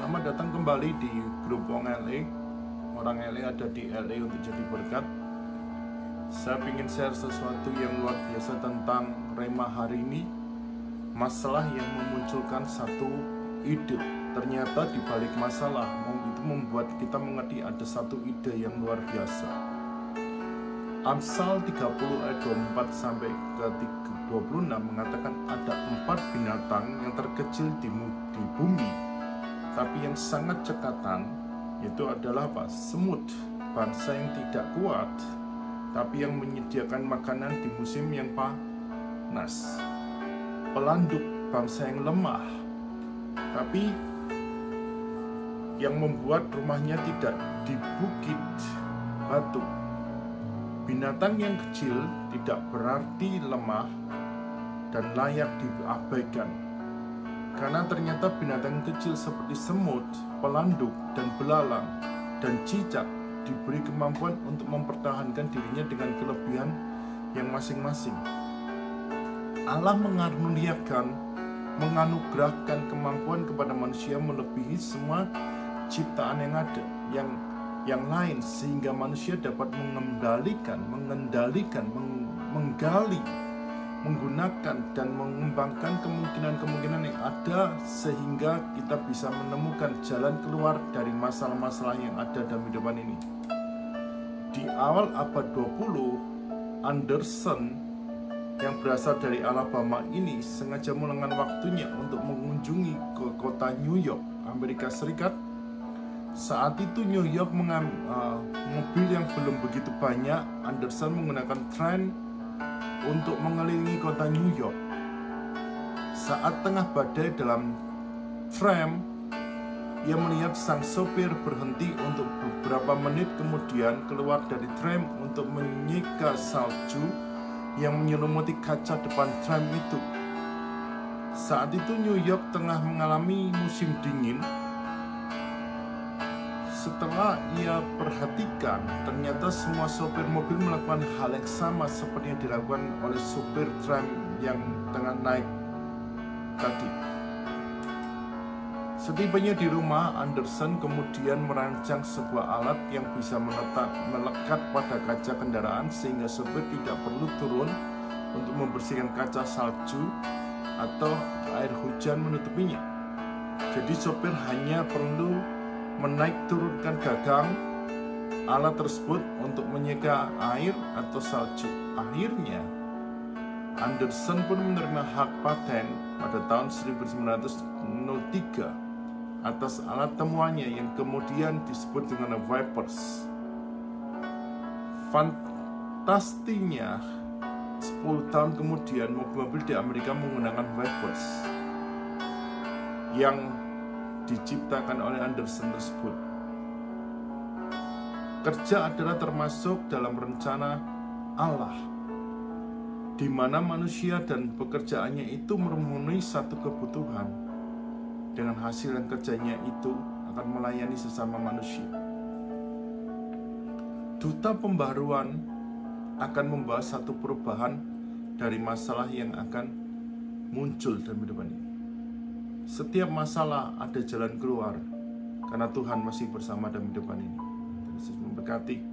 Selamat datang kembali di grup Wong LA. Orang LA ada di LA untuk jadi berkat. Saya ingin share sesuatu yang luar biasa tentang Rema hari ini. Masalah yang memunculkan satu ide. Ternyata di balik masalah itu membuat kita mengerti ada satu ide yang luar biasa. Amsal 30 ayat 24 sampai ke 26 mengatakan ada 4 binatang yang terkecil di bumi, tapi yang sangat cekatan, yaitu adalah apa? Semut, bangsa yang tidak kuat, tapi yang menyediakan makanan di musim yang panas. Pelanduk, bangsa yang lemah, tapi yang membuat rumahnya tidak di bukit batu. Binatang yang kecil tidak berarti lemah dan layak diabaikan. Karena ternyata binatang kecil seperti semut, pelanduk, dan belalang, dan cicak diberi kemampuan untuk mempertahankan dirinya dengan kelebihan yang masing-masing. Allah mengaruniakan, menganugerahkan kemampuan kepada manusia melebihi semua ciptaan yang ada, yang lain, sehingga manusia dapat mengendalikan, menggali, menggunakan dan mengembangkan kemungkinan-kemungkinan yang ada, sehingga kita bisa menemukan jalan keluar dari masalah-masalah yang ada dalam kehidupan ini. Di awal abad 20, Anderson yang berasal dari Alabama ini sengaja meluangkan waktunya untuk mengunjungi ke kota New York, Amerika Serikat. Saat itu New York mobil yang belum begitu banyak. Anderson menggunakan tram untuk mengelilingi kota New York. Saat tengah badai dalam tram, ia melihat sang sopir berhenti untuk beberapa menit, kemudian keluar dari tram untuk menyeka salju yang menyelimuti kaca depan tram itu. Saat itu New York tengah mengalami musim dingin. Setelah ia perhatikan, ternyata semua sopir mobil melakukan hal yang sama seperti yang dilakukan oleh sopir tram yang tengah naik tadi. Setibanya di rumah, Anderson kemudian merancang sebuah alat yang bisa melekat pada kaca kendaraan sehingga sopir tidak perlu turun untuk membersihkan kaca salju atau air hujan menutupinya. Jadi sopir hanya perlu menaik-turunkan gagang alat tersebut untuk menyeka air atau salju. Akhirnya, Anderson pun menerima hak paten pada tahun 1903 atas alat temuannya yang kemudian disebut dengan Vipers. Fantastisnya, 10 tahun kemudian mobil-mobil di Amerika menggunakan Vipers yang diciptakan oleh Anderson tersebut. Kerja adalah termasuk dalam rencana Allah, di mana manusia dan pekerjaannya itu memenuhi satu kebutuhan. Dengan hasil dan kerjanya itu akan melayani sesama manusia. Duta pembaruan akan membahas satu perubahan dari masalah yang akan muncul dalam kehidupan ini. Setiap masalah ada jalan keluar, karena Tuhan masih bersama dalam kehidupan ini. Yesus memberkati.